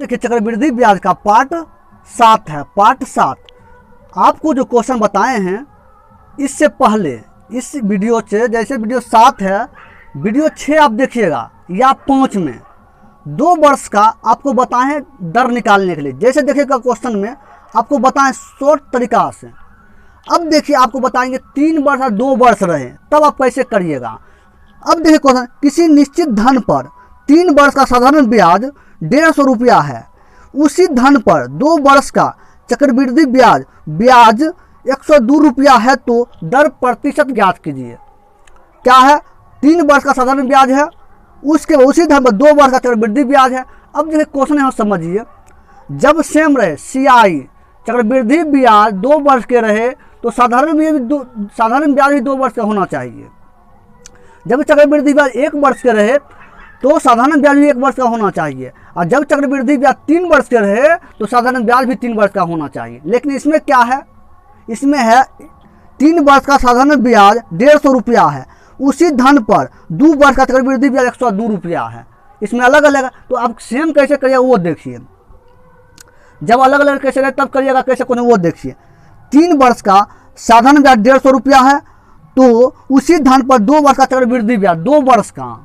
देखिए चक्रवृद्धि ब्याज का पार्ट 7 है, पार्ट 7। आपको जो क्वेश्चन बताए हैं इससे पहले इस वीडियो से, जैसे वीडियो 7 है, वीडियो 6 आप देखिएगा या 5 में 2 वर्ष का आपको बताएं दर निकालने के लिए। जैसे देखिएगा क्वेश्चन में आपको बताएं शॉर्ट तरीका से। अब देखिए आपको बताएंगे 3 वर्ष या 2 वर्ष रहे, तब आप कैसे करिएगा। अब देखिए क्वेश्चन, किसी निश्चित धन पर 3 वर्ष का साधारण ब्याज 150 रुपया है, उसी धन पर 2 वर्ष का चक्रवृद्धि ब्याज 102 रुपया है, तो दर प्रतिशत ज्ञात कीजिए। क्या है, 3 वर्ष का साधारण ब्याज है, उसके उसी धन पर 2 वर्ष का चक्रवृद्धि ब्याज है। अब देखिए क्वेश्चन यहाँ समझिए, जब सेम रहे CI चक्रवृद्धि ब्याज 2 वर्ष के रहे तो साधारण ब्याज भी 2 वर्ष का होना चाहिए। जब चक्रवृद्धि ब्याज 1 वर्ष के रहे तो साधारण ब्याज भी 1 वर्ष का होना चाहिए, और जब चक्रवृद्धि ब्याज 3 वर्ष के रहे तो साधारण ब्याज भी 3 वर्ष का होना चाहिए। लेकिन इसमें क्या है, इसमें है 3 वर्ष का साधारण ब्याज 150 रुपया है, उसी धन पर 2 वर्ष का चक्रवृद्धि ब्याज 102 रुपया है। इसमें अलग अलग है, तो आप सेम कैसे करिएगा वो देखिए। जब अलग अलग कैसे रहे तब करिएगा कैसे कोने वो देखिए। 3 वर्ष का साधारण ब्याज 150 रुपया है, तो उसी धन पर 2 वर्ष का चक्रवृद्धि ब्याज 2 वर्ष का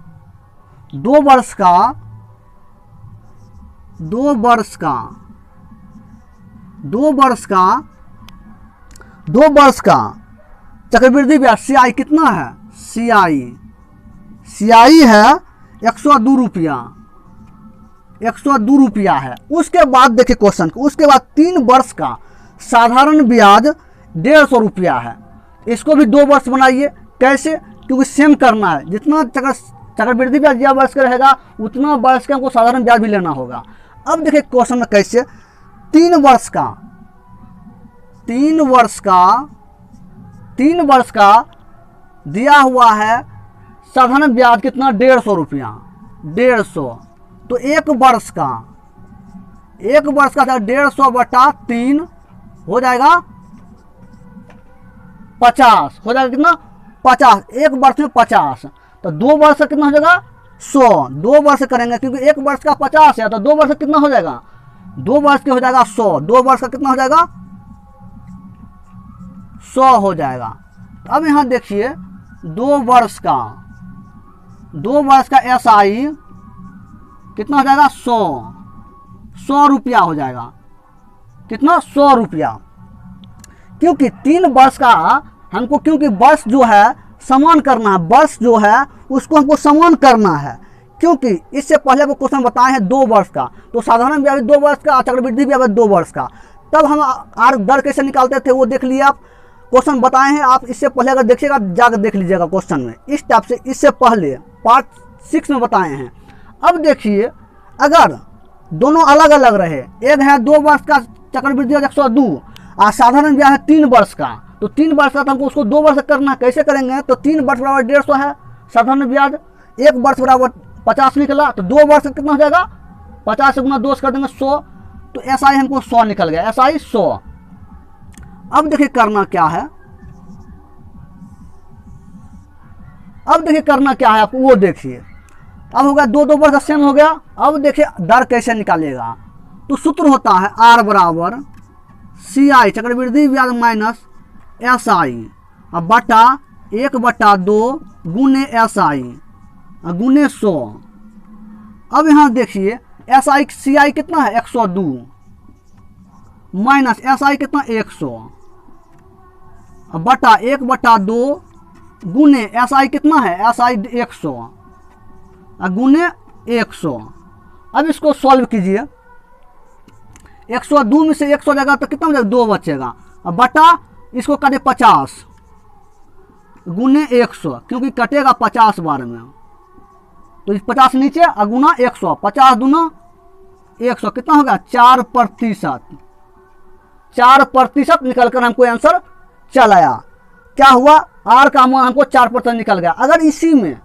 चक्रवृद्धि ब्याज CI कितना है, CI है 102 रुपया है। उसके बाद देखिए क्वेश्चन को, उसके बाद 3 वर्ष का साधारण ब्याज 150 रुपया है, इसको भी 2 वर्ष बनाइए। कैसे, क्योंकि सेम करना है, जितना चक्रवृद्धि ब्याज यह वर्ष का रहेगा उतना वर्ष का हमको साधारण ब्याज भी लेना होगा। अब देखिए क्वेश्चन में कैसे, 3 वर्ष का दिया हुआ है साधारण ब्याज कितना, 150 रुपया, 150, तो 1 वर्ष का 150 बटा 3 हो जाएगा 50, हो जाएगा कितना, 50। 1 वर्ष में 50, तो 2 वर्ष का कितना हो जाएगा, 100। 2 वर्ष करेंगे क्योंकि 1 वर्ष का 50 है, तो 2 वर्ष का कितना हो जाएगा, 2 वर्ष के हो जाएगा 100। 2 वर्ष का कितना हो जाएगा, 100 हो जाएगा। अब यहाँ देखिए 2 वर्ष का SI कितना हो जाएगा, 100 रुपया हो जाएगा। कितना, 100 रुपया। क्योंकि 3 वर्ष का हमको, क्योंकि वर्ष जो है समान करना है, वर्ष जो है उसको हमको समान करना है। क्योंकि इससे पहले वो क्वेश्चन बताए हैं 2 वर्ष का, तो साधारण ब्याज 2 वर्ष का, चक्रवृद्धि ब्याज 2 वर्ष का। तब हम आर दर कैसे निकालते थे वो देख लिए आप, क्वेश्चन बताए हैं आप। इससे पहले अगर देखिएगा जाकर देख लीजिएगा क्वेश्चन में, इस टाइप से इससे पहले पार्ट 6 में बताए हैं। अब देखिए अगर दोनों अलग अलग रहे, एक है 2 वर्ष का चक्रवृद्धि ब्याज 102 और साधारण ब्याज है 3 वर्ष का, तो 3 वर्ष का तो हमको उसको 2 वर्ष करना है। कैसे करेंगे, तो 3 वर्ष बराबर 150 है साधारण ब्याज, 1 वर्ष बराबर 50 निकला, तो 2 वर्ष कितना हो जाएगा, 50 से गुना 2 कर देंगे 100, तो SI हमको 100 निकल गया, SI 100। अब देखिए करना क्या है, आपको वो देखिए। अब हो गया 2 वर्ष का सेम हो गया। अब देखिए दर कैसे निकालेगा, तो सूत्र होता है R बराबर CI चक्रवृद्धि ब्याज माइनस SI बटा 1/2 गुने SI गुने 100। अब यहाँ देखिए CI कितना है, 102 माइनस SI कितना, 100 बटा 1/2 गुने SI कितना है, SI 100 गुने 100। अब इसको सॉल्व कीजिए, 102 में से 100 जाएगा तो कितना हो जाएगा, 2 बचेगा, बटा इसको काटे 50 गुने 100, क्योंकि कटेगा 50 बार में, तो 50 नीचे गुना 100, 50 दूना 100 कितना होगा, 4%। 4% निकल कर हमको आंसर चल आया। क्या हुआ, R का मान हमको 4% निकल गया। अगर इसी में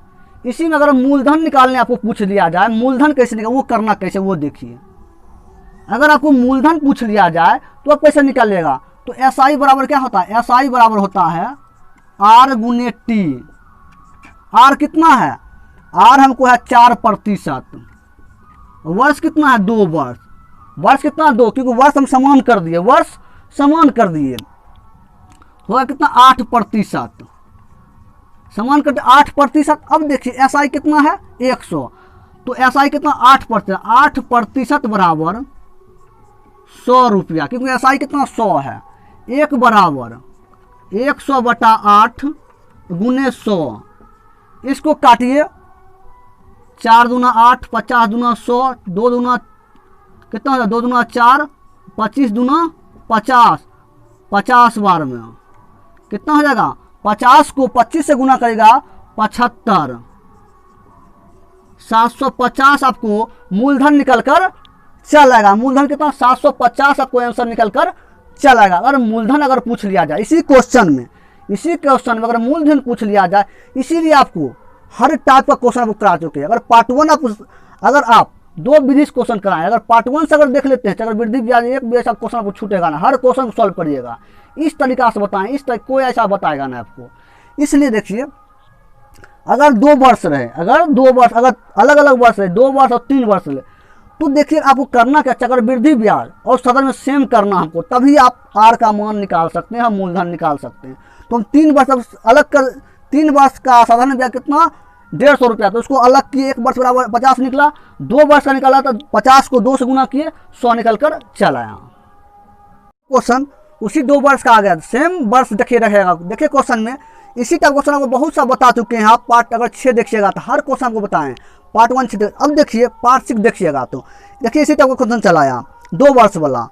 अगर मूलधन निकालने आपको पूछ लिया जाए, मूलधन कैसे निकाल, वो करना कैसे वो देखिए। अगर आपको मूलधन पूछ लिया जाए तो आप कैसे निकालेगा, तो SI बराबर क्या होता है, SI बराबर होता है R गुने T। R कितना है, R हमको है 4%, वर्ष कितना है, 2 वर्ष, वर्ष कितना 2, क्योंकि वर्ष हम समान कर दिए, वर्ष समान कर दिए, होगा कितना 8%, समान कर दिए 8%। अब देखिए एसआई कितना है 100, तो एसआई कितना 8%, 8% बराबर 100 रुपया, क्योंकि एसआई कितना 100 है। 1 बराबर 100/8 गुने 100, इसको काटिए, 4 दूना 8, 50 दूना 100, 2 दूना कितना होगा 2 दूना 4, 25 दूना 50, 50 बार में कितना हो जाएगा, 50 को 25 से गुना करेगा 75, 750 आपको मूलधन निकल कर चलेगा। मूलधन कितना 750 आपको आंसर निकल कर चलेगा। अगर मूलधन अगर पूछ लिया जाए इसी क्वेश्चन में अगर मूलधन पूछ लिया जाए, इसीलिए आपको हर टाइप का क्वेश्चन आपको करा चुके हैं। अगर पार्ट 1 अगर आप 2 विधि क्वेश्चन कराएं, अगर पार्ट 1 से अगर देख लेते हैं, चक्रवृद्धि ब्याज एक भी ऐसा क्वेश्चन आपको छूटेगा ना, हर क्वेश्चन सॉल्व करिएगा इस तरीका से बताएं, इस तरह कोई ऐसा बताएगा ना आपको। इसलिए देखिए अगर 2 वर्ष रहे, अगर 2 वर्ष अगर अलग अलग वर्ष रहे, 2 वर्ष और 3 वर्ष रहे, तो देखिए आपको करना क्या, चक्रवृद्धि ब्याज और सदन में सेम करना हमको, तभी आप आर का मान निकाल सकते हैं, हम मूलधन निकाल सकते हैं। तो हम 3 वर्ष अलग कर, 3 वर्ष का साधारण ब्याज कितना 150 रुपया, तो उसको अलग किए, 1 वर्ष बराबर 50 निकला, 2 वर्ष का निकाला तो 50 को 2 से गुना किए, 100 निकल कर चला आया। क्वेश्चन उसी 2 वर्ष का आ गया, सेम वर्ष देखिए रहेगा। देखिए क्वेश्चन में इसी टाइप क्वेश्चन आपको बहुत सा बता चुके हैं आप। पार्ट अगर 6 देखिएगा तो हर क्वेश्चन आपको बताएं, पार्ट 1 6। अब देखिए पार्ट 6 देखिएगा तो देखिए इसी टाइप का क्वेश्चन चलाया 2 वर्ष वाला।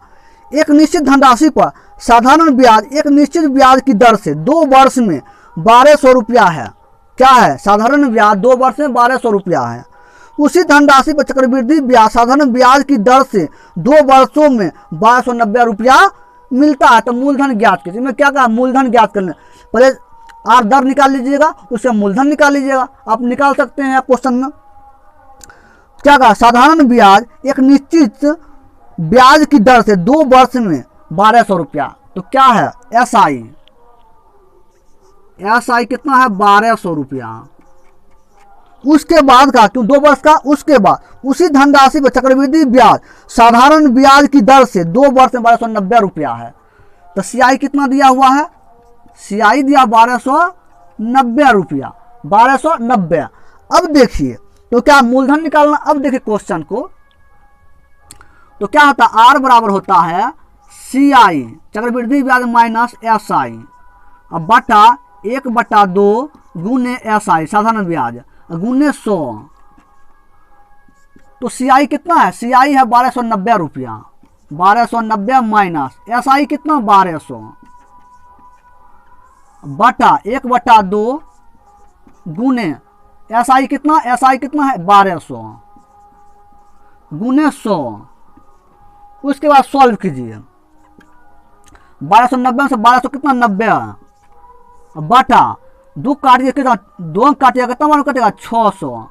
एक निश्चित धनराशि पर साधारण ब्याज एक निश्चित ब्याज की दर से 2 वर्ष में 1200 रुपया है। क्या है, साधारण ब्याज 2 वर्ष में 1200 रुपया है। उसी धनराशि पर चक्रवृद्धि ब्याज साधारण ब्याज की दर से 2 वर्षों में 1290 रुपया मिलता है। तो मूलधन ज्ञात कीजिए। मैं क्या कहा, मूलधन ज्ञात करना, पहले आप दर निकाल लीजिएगा, उससे मूलधन निकाल लीजिएगा। आप निकाल सकते हैं क्वेश्चन में क्या कहा, साधारण ब्याज एक निश्चित ब्याज की दर से 2 वर्ष में 1200 रुपया। तो क्या है एसआई, एसआई कितना है 1200 रुपया। उसके बाद का क्यों 2 वर्ष का, उसके बाद उसी धनराशि पर चक्रवृद्धि ब्याज साधारण ब्याज की दर से 2 वर्ष में 1290 रुपया है। तो सीआई कितना दिया हुआ है, सीआई दिया 1290 रुपया, 1290। अब देखिए तो क्या मूलधन निकालना। अब देखिए क्वेश्चन को, तो क्या होता है आर बराबर होता है सीआई चक्रवृद्धि ब्याज माइनस एसआई, अब बटा 1/2 गुने एसआई साधारण ब्याज गुने 100। तो सीआई कितना है, सीआई है 1290 रुपया, 1290 माइनस एसआई कितना 1200 बटा 1/2 गुने एसआई कितना, एसआई कितना है 1200 गुने 100। उसके बाद सॉल्व कीजिए, 1290 से 1200 कितना 90 बटा 2 काटिए कितना 2 काटिएगा कितना मान कटेगा 600,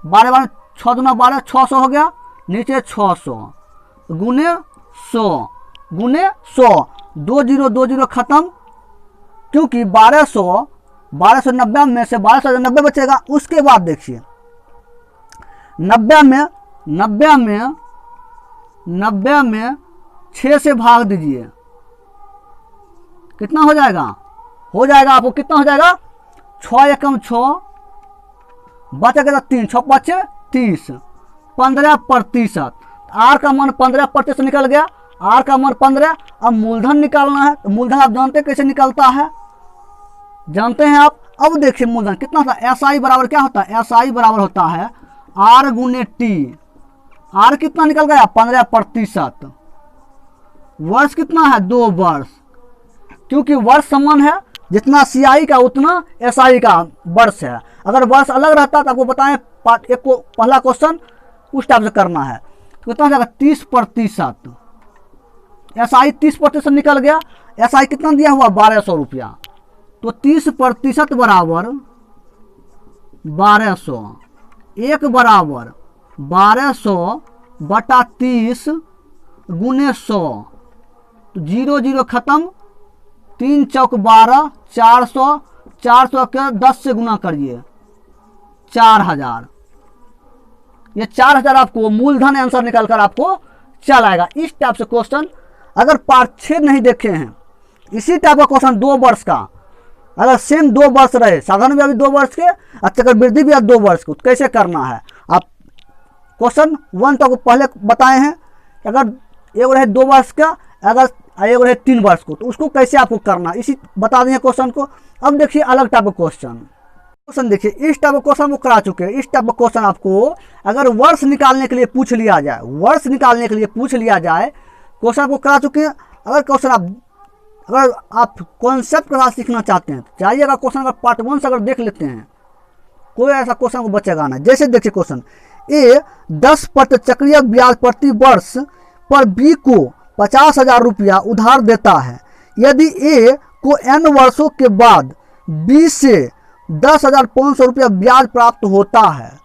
12 बार 6 दूना 12, 600 हो गया, नीचे 600 गुने 100 गुने 100, 2 0 2 0 खत्म, क्योंकि 1290 में से 1290 बचेगा। उसके बाद देखिए 90 में 6 से भाग दीजिए, कितना हो जाएगा, आपको कितना हो जाएगा 6 एकम 6 बचेगा 3, 6 5 30, 15%। आर का मान 15% निकल गया, आर का मान 15। अब मूलधन निकालना है, तो मूलधन आप जानते हैं कैसे निकलता है, जानते हैं आप। अब देखिए मूलधन कितना था, एसआई बराबर क्या होता है, एसआई बराबर होता है आर गुने टी। आर कितना निकल गया 15%, वर्ष कितना है 2 वर्ष, क्योंकि वर्ष समान है, जितना सीआई का उतना एसआई का वर्ष है। अगर वर्ष अलग रहता तो आपको बताएं पार्ट 1 को पहला क्वेश्चन उस टाइप से करना है। तो कितना हो जाएगा 30%, एसआई 30% निकल गया। एसआई कितना दिया हुआ 1200 रुपया, तो 30% बराबर 1200, 1 बराबर 1200 बटा 30 गुने 100, तो 0 0 खत्म, 3 चौक 12, 400, 400 के 10 से गुना करिए 4000। ये 4000 आपको मूलधन आंसर निकल कर आपको चल आएगा। इस टाइप से क्वेश्चन अगर पार्ट 6 नहीं देखे हैं, इसी टाइप का क्वेश्चन 2 वर्ष का, अगर सेम 2 वर्ष रहे, साधारण भी 2 वर्ष के और चक्रवृद्धि भी 2 वर्ष को, तो कैसे करना है। आप क्वेश्चन 1 तक पहले बताए हैं, अगर एक रहे 2 वर्ष का, अगर एक रहे 3 वर्ष को, तो उसको कैसे आपको करना, इसी बता देंगे क्वेश्चन को। अब देखिए अलग टाइप का क्वेश्चन देखिए, इस टाइप का क्वेश्चन वो करा चुके हैं। इस टाइप का क्वेश्चन आपको अगर वर्ष निकालने के लिए पूछ लिया जाए, वर्ष निकालने के लिए पूछ लिया जाए, क्वेश्चन को करा चुके हैं। अगर क्वेश्चन अगर आप कॉन्सेप्ट के साथ सीखना चाहते हैं, चाहिए अगर क्वेश्चन अगर पार्ट 1 से अगर देख लेते हैं, कोई ऐसा क्वेश्चन को बचेगा ना। जैसे देखिए क्वेश्चन ए 10% चक्रीय ब्याज प्रति वर्ष पर बी को 50,000 रुपया उधार देता है। यदि ए को n वर्षों के बाद बी से 10,500 रुपया ब्याज प्राप्त होता है,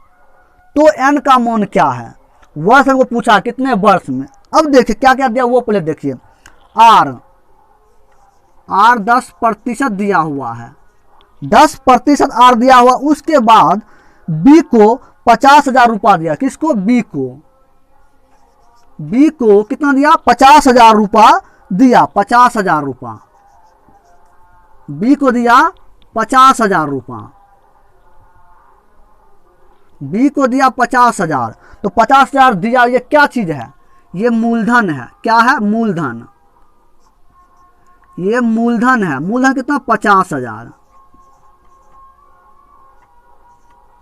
तो n का मान क्या है। वर्ष हमको पूछा कितने वर्ष में। अब देखिए क्या क्या दिया वो पहले देखिए। आर 10% दिया हुआ है, 10% आर दिया हुआ। उसके बाद बी को 50,000 रुपया दिया। किसको, बी को कितना दिया, 50,000 रुपया दिया। 50,000 रुपया बी को दिया, 50,000 रुपया बी को दिया 50,000। तो 50,000 दिया, ये क्या चीज है, ये मूलधन है। क्या है, मूलधन। ये मूलधन है। मूलधन कितना, 50,000।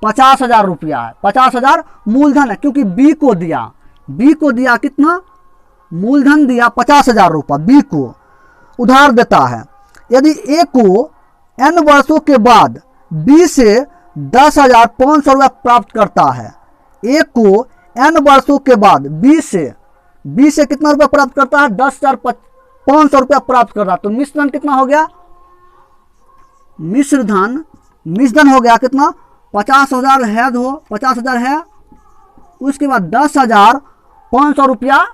50,000 रुपया है, 50,000 मूलधन है, क्योंकि बी को दिया कितना, मूलधन दिया 50,000 रुपया। बी को उधार देता है। यदि ए को n वर्षों के बाद बी से 10,500 रुपया प्राप्त करता है। ए को n वर्षों के बाद बी से कितना रुपया प्राप्त करता है, 10,500 रुपया प्राप्त करता है। तो मिश्रधन कितना हो गया, मिश्रधन हो गया कितना, 50,000 है, 50,000 है। उसके बाद 10,500 रुपया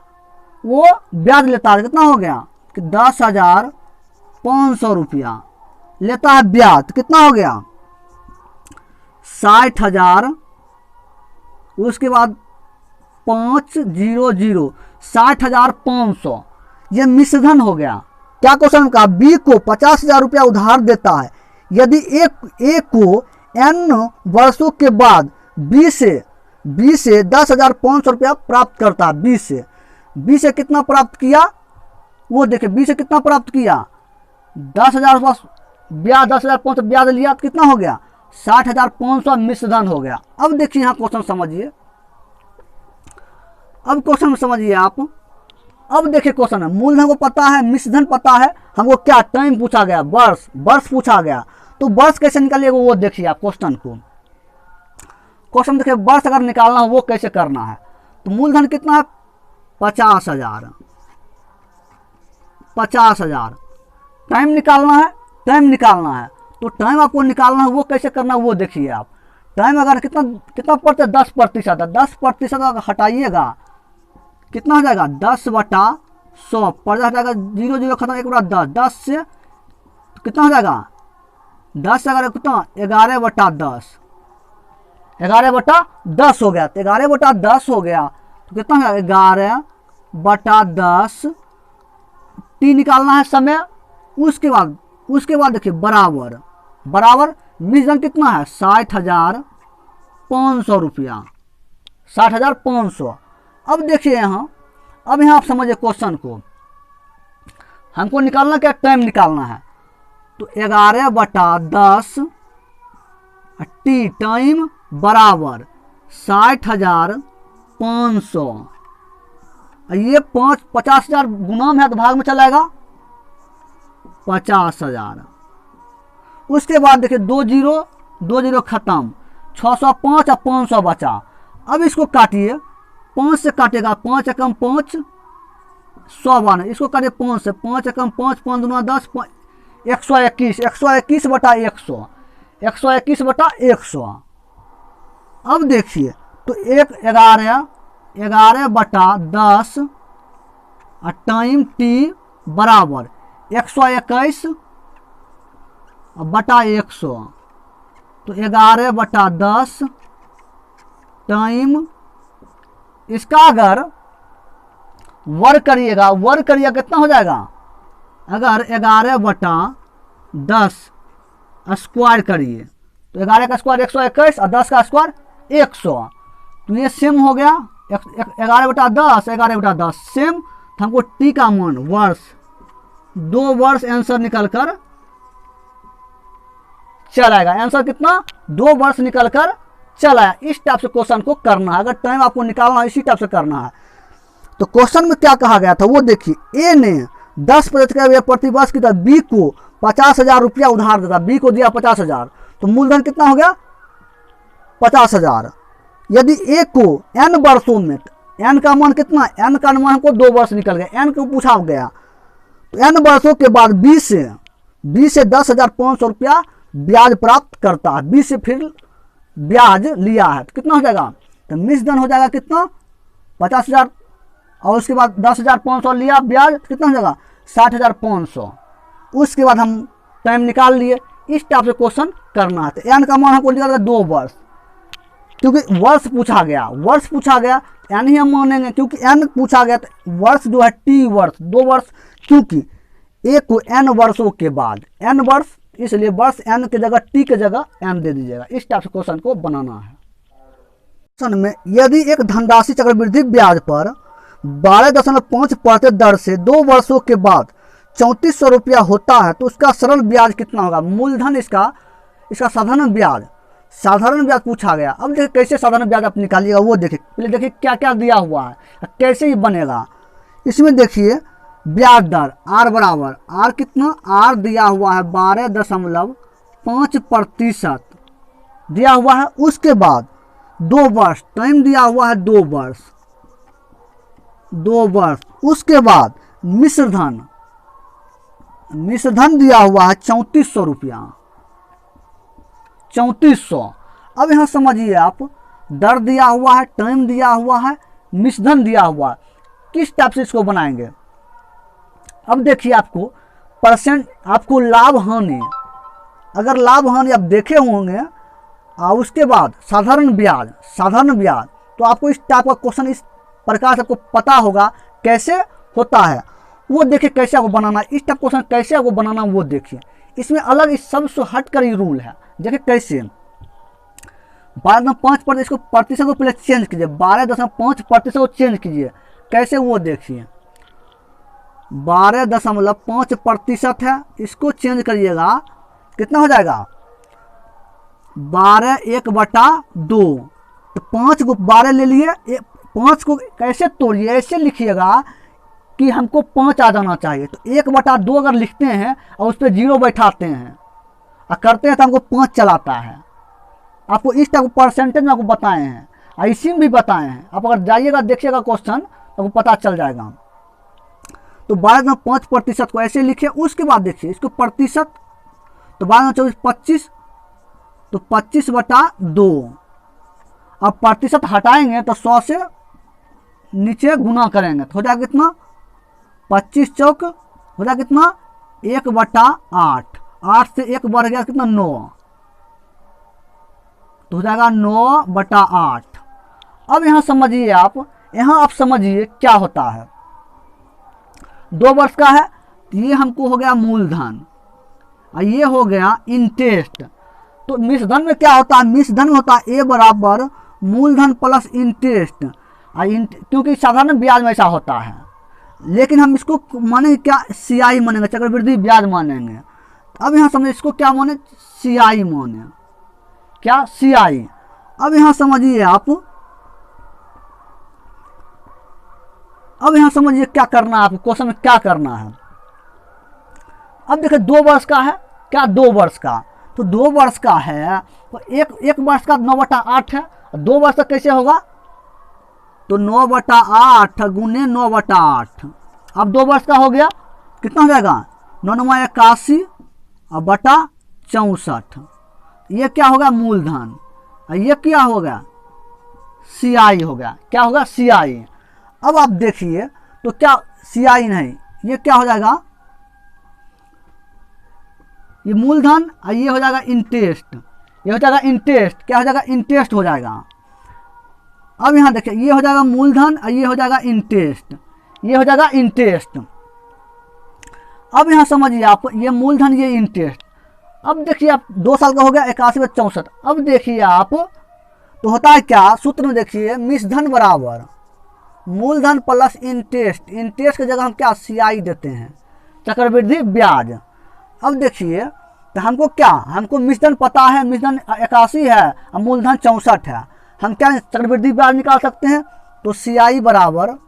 वो ब्याज लेता है। कितना हो गया कि 10,500 रुपया लेता है ब्याज। कितना हो गया, 60,000। उसके बाद 500, 60,500, ये मिश्रधन हो गया। क्या क्वेश्चन का, बी को 50,000 रुपया उधार देता है। यदि ए को n वर्षों के बाद बी से 10,500 रुपया प्राप्त करता है। बी से कितना प्राप्त किया, वो देखिए, बी से कितना प्राप्त किया, 10,000 ब्याज, 10,500 ब्याज लिया, तो कितना हो गया, 60,500 मिश्रधन हो गया। अब देखिए यहाँ क्वेश्चन समझिए, अब क्वेश्चन समझिए आप। अब देखिए क्वेश्चन है, मूलधन को पता है, मिश्रधन पता है, हमको क्या टाइम पूछा गया, वर्ष पूछा गया। तो वर्ष कैसे निकालिएगा वो देखिए आप क्वेश्चन को। क्वेश्चन देखिए, वर्ष अगर निकालना हो वो कैसे करना है। तो मूलधन कितना है, 50,000। टाइम निकालना है। तो टाइम आपको निकालना है, वो कैसे करना है वो देखिए आप। टाइम अगर कितना पड़ता है, 10% है। 10% अगर हटाइएगा कितना हो जाएगा, 10/100 पड़ जाएगा, 0 खत्म, 1/10, 10 से कितना हो जाएगा, 10 से अगर कितना, 11/10, 11/10 हो गया। तो 11/10 हो गया तो कितना हो गया, 11/10। टी निकालना है समय। उसके बाद देखिए बराबर मिश्रधन कितना है, 60,500 रुपया, 60,500। अब देखिए यहाँ आप समझिए क्वेश्चन को। हमको निकालना क्या, टाइम निकालना है। तो 11/10 टी टाइम बराबर 60,500। ये 50,000 गुना में है तो भाग में चलाएगा 50,000। उसके बाद देखिए 2 0 खत्म, 605 और 500 बचा। अब इसको काटिए, 5 से काटेगा, 5 एकम 5, 100 बने। इसको काटिए 5 से, 5 एकम 5, 5 दूना 10, 121, 121/100, 121/100। अब देखिए तो 11/10 टाइम टी बराबर 121/100। तो 11/10 टाइम, इसका अगर वर्ग करिएगा, वर्ग करिएगा कितना हो जाएगा, अगर 11/10 स्क्वायर करिए तो 11 का स्क्वायर 121 और 10 का स्क्वायर 100, तो ये सेम हो गया 11/10, 11/10 सेम। तो हमको टी का मान वर्ष 2 वर्ष आंसर निकल कर चल आएगा। आंसर कितना, 2 वर्ष निकल कर चल आया। इस टाइप से क्वेश्चन को करना है, अगर टाइम आपको निकालना है इसी टाइप से करना है। तो क्वेश्चन में क्या कहा गया था वो देखिए, ए ने 10% प्रति वर्ष की तरह बी को 50,000 रुपया उधार देता, बी को दिया 50,000, तो मूलधन कितना हो गया 50,000। यदि ए को n वर्षों में, n का मान कितना, n का मान हमको 2 वर्ष निकल गया, n को पूछा गया, तो n वर्षों के बाद बी से 10,500 रुपया ब्याज प्राप्त करता है, बी से फिर ब्याज लिया है, तो कितना हो जाएगा, तो मिश्रधन हो जाएगा कितना 50,000 और उसके बाद 10,500 लिया ब्याज, कितना हो जाएगा 60,500। उसके बाद हम टाइम निकाल लिए। इस टाइप से क्वेश्चन करना है। तो एन का मान हमको निकालेगा 2 वर्ष, क्योंकि वर्ष पूछा गया, वर्ष पूछा गया एन ही हम मानेंगे, क्योंकि एन पूछा गया। तो वर्ष जो है टी वर्ष 2 वर्ष, क्योंकि ए को एन वर्षों के बाद एन वर्ष, इसलिए वर्ष एन की जगह टी की जगह एन दे दीजिएगा। इस टाइप से क्वेश्चन को बनाना है। क्वेश्चन में यदि एक धनराशि चक्रवृद्धि ब्याज पर 12.5% दर से 2 वर्षों के बाद 3400 रुपया होता है, तो उसका सरल ब्याज कितना होगा, मूलधन इसका साधारण ब्याज पूछा गया। अब देखिए कैसे साधारण ब्याज आप निकालिएगा वो देखिए, पहले देखिए क्या क्या दिया हुआ है, कैसे ही बनेगा। इसमें देखिए ब्याज दर आर बराबर, आर कितना, आर दिया हुआ है 12.5% दिया हुआ है। उसके बाद 2 वर्ष, टाइम दिया हुआ है 2 वर्ष। उसके बाद मिश्रधन दिया हुआ है 3400 रुपया, 3400। अब यहाँ समझिए आप, दर दिया हुआ है, टाइम दिया हुआ है, मिश्रधन दिया हुआ है, किस टाइप से इसको बनाएंगे। अब देखिए आपको परसेंट, आपको लाभ हानि, अगर लाभ हानि आप देखे होंगे और उसके बाद साधारण ब्याज, तो आपको इस टाइप का क्वेश्चन इस प्रकार से आपको पता होगा कैसे होता है वो देखिए, कैसे आपको बनाना, इस टाइप क्वेश्चन कैसे आपको बनाना वो देखिए। इसमें अलग इस सब से हट कर ही रूल है। देखिए कैसे 12.5%, इसको प्रतिशत को पहले चेंज कीजिए, 12.5% को चेंज कीजिए, कैसे वो देखिए। 12.5% है, इसको चेंज करिएगा, कितना हो जाएगा 12 1/2, तो 5 को 12 ले लिए, 5 को कैसे तोड़िए, ऐसे लिखिएगा कि हमको 5 आ जाना चाहिए। तो 1/2 अगर लिखते हैं और उस पर 0 बैठाते हैं और करते हैं तो हमको 5 चलाता है। आपको इस टाइप परसेंटेज में आपको बताए हैं, ऐसी में भी बताए हैं। आप अगर जाइएगा देखिएगा क्वेश्चन तो आपको पता चल जाएगा। तो 12.5% को ऐसे लिखिए। उसके बाद देखिए इसको प्रतिशत, तो 12 25, तो 25/2। अब प्रतिशत हटाएंगे तो 100 से नीचे गुना करेंगे तो हो जाएगा कितना, 25 चौक हो जाएगा कितना 1/8, 8 से 1 बढ़ गया कितना 9, तो हो जाएगा 9/8। अब यहाँ समझिए आप, समझिए क्या होता है। 2 वर्ष का है तो ये हमको हो गया मूलधन और ये हो गया इंटरेस्ट। तो मिश्रधन में क्या होता है, मिश्रधन में होता है ए बराबर मूलधन प्लस इंटरेस्ट, क्योंकि साधारण ब्याज में ऐसा होता है। लेकिन हम इसको मानेंगे क्या, सीआई मानेंगे, चक्रवृद्धि ब्याज मानेंगे। अब यहाँ समझिए इसको क्या माने, सीआई माने, क्या सीआई। अब यहाँ समझिए आप, अब यहाँ समझिए क्या करना है आपको, क्वेश्चन में क्या करना है। अब देखिए 2 वर्ष का है, क्या 2 वर्ष का, तो 2 वर्ष का है तो एक वर्ष का 9/8 है, 2 वर्ष का कैसे होगा, तो 9/8 गुने 9/8। अब 2 वर्ष का हो गया, कितना हो जाएगा 9 81 और बटा 64। ये क्या होगा मूलधन, ये क्या होगा सीआई हो गया, क्या होगा सीआई। अब आप देखिए तो क्या सीआई नहीं, ये क्या हो जाएगा, ये मूलधन और ये हो जाएगा इंटरेस्ट, ये हो जाएगा इंटरेस्ट, क्या हो जाएगा इंटरेस्ट हो जाएगा। अब यहाँ देखिए ये हो जाएगा मूलधन और ये हो जाएगा इंटरेस्ट, ये हो जाएगा इंटरेस्ट। अब यहाँ समझिए आप, ये मूलधन, ये इंटरेस्ट। अब देखिए आप 2 साल का हो गया 81 में 64। अब देखिए आप, तो होता है क्या, सूत्र में देखिए, मिश्रधन बराबर मूलधन प्लस इंटरेस्ट। इंटरेस्ट की जगह हम क्या, CI देते हैं, चक्रवृद्धि ब्याज। अब देखिए, तो हमको क्या, हमको मिश्रधन पता है, मिश्रधन 81 है और मूलधन 64 है। हम क्या चक्रवृद्धि ब्याज निकाल सकते हैं, तो CI बराबर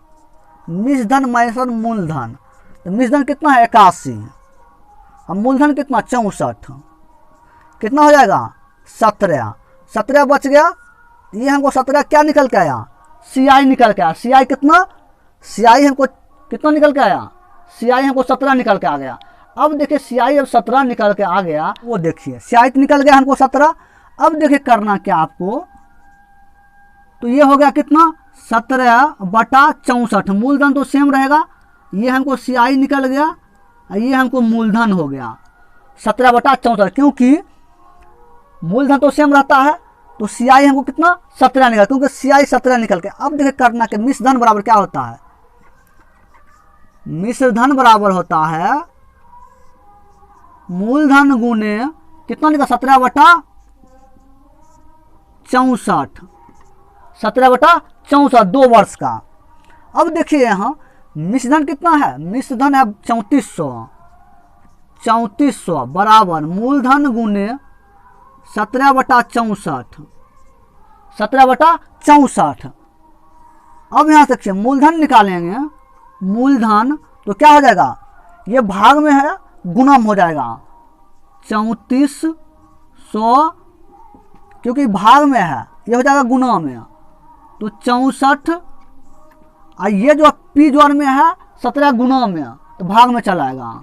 मिश्रधन माइनस मूलधन। तो मिश्रधन कितना है 81 और मूलधन कितना 64, कितना हो जाएगा 17। 17 बच गया, ये हमको 17 क्या निकल के आया, CI निकल के आया। CI कितना, CI हमको कितना निकल के आया, CI हमको 17 निकल के आ गया। अब देखिए CI अब 17 निकल के आ गया, वो देखिए CI निकल गया हमको 17। अब देखिए करना क्या आपको, तो ये हो गया कितना 17/64। मूलधन तो सेम रहेगा, ये हमको CI निकल गया, ये हमको मूलधन हो गया 17/64, क्योंकि मूलधन तो सेम रहता है। तो CI हमको कितना 17 निकल, क्योंकि CI 17 निकल के। अब देखिए करना कि मिश्रधन बराबर क्या होता है, मिश्रधन बराबर होता है मूलधन गुने कितना निकला 17/64, 17/64 2 वर्ष का। अब देखिए यहाँ मिश्रधन कितना है, मिश्रधन है 3400 बराबर मूलधन गुने 17/64, 17/64। अब यहाँ देखिए मूलधन निकालेंगे, मूलधन तो क्या हो जाएगा, ये भाग में है, गुणा में हो जाएगा 3400, क्योंकि भाग में है, ये हो जाएगा गुणा में, तो 64। और ये जो P जोड़ में है 17 गुणा में, तो भाग में चला आएगा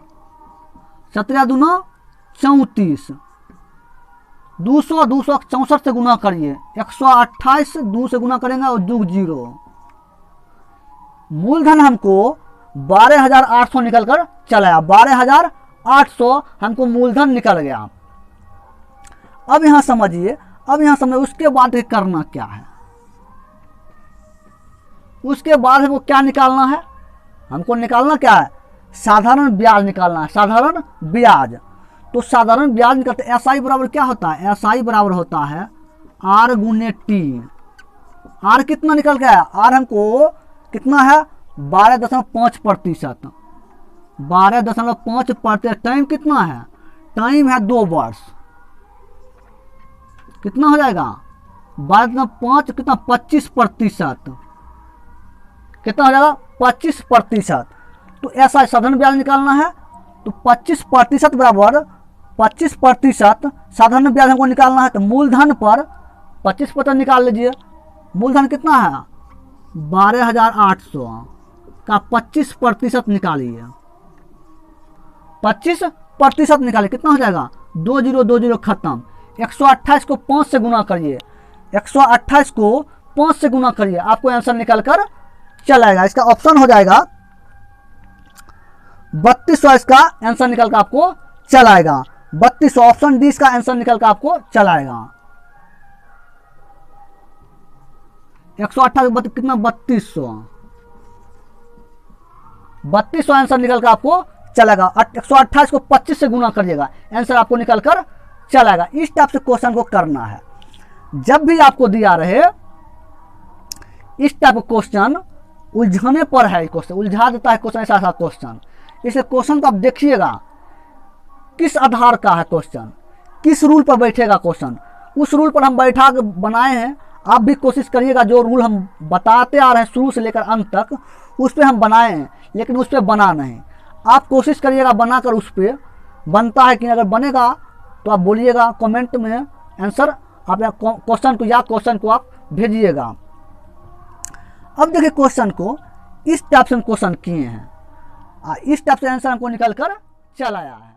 17 दूना 34, 200 264 से गुना करिए, 128 2 से गुना करेंगे और 2 0। मूलधन हमको 12,800 निकल कर चलाया, 12,800 हमको मूलधन निकल गया। अब यहां समझिए, उसके बाद करना क्या है, उसके बाद हमको क्या निकालना है, हमको निकालना क्या है, साधारण ब्याज निकालना है, साधारण ब्याज। तो साधारण ब्याज निकालते SI बराबर क्या होता है, SI बराबर होता है R गुने T। R कितना निकल गया, R हमको कितना है 12.5%, 12.5%। टाइम कितना है, टाइम है 2 वर्ष, कितना हो जाएगा 12.5 कितना 25%, कितना हो जाएगा 25%। तो ऐसा साधारण ब्याज निकालना है, तो 25% बराबर 25% साधारण ब्याज हमको निकालना है। तो मूलधन पर 25% निकाल लीजिए, मूलधन कितना है 12,800 का 25% निकालिए, 25% निकालिए, कितना हो जाएगा 2 0 2 0 खत्म। 128 को 5 से गुना करिए, 128 को 5 से गुना करिए, आपको आंसर निकल कर चलाएगा। इसका ऑप्शन हो जाएगा 3200, इसका आंसर निकल कर आपको चलाएगा 3200। ऑप्शन डी इसका आंसर निकल कर आपको चलाएगा। 128 कितना 3200 आंसर निकल कर आपको चलेगा। 128 को 25 से गुना करिएगा, आंसर आपको निकल कर चलेगा। इस टाइप से क्वेश्चन को करना है। जब भी आपको दिया रहे इस टाइप का क्वेश्चन, उलझाने पर है, क्वेश्चन उलझा देता है क्वेश्चन, ऐसा क्वेश्चन। इस क्वेश्चन को आप देखिएगा किस आधार का है क्वेश्चन, किस रूल पर बैठेगा क्वेश्चन, उस रूल पर हम बैठा के बनाए हैं। आप भी कोशिश करिएगा, जो रूल हम बताते आ रहे हैं शुरू से लेकर अंत तक, उस पर हम बनाए हैं, लेकिन उस पर बना नहीं। आप कोशिश करिएगा बनाकर उस पर बनता है कि अगर बनेगा तो आप बोलिएगा कमेंट में आंसर, आप क्वेश्चन को या क्वेश्चन को आप भेजिएगा। अब देखिए क्वेश्चन को इस टाइप से हम क्वेश्चन किए हैं, इस टाइप से आंसर हमको निकल कर चला आया है।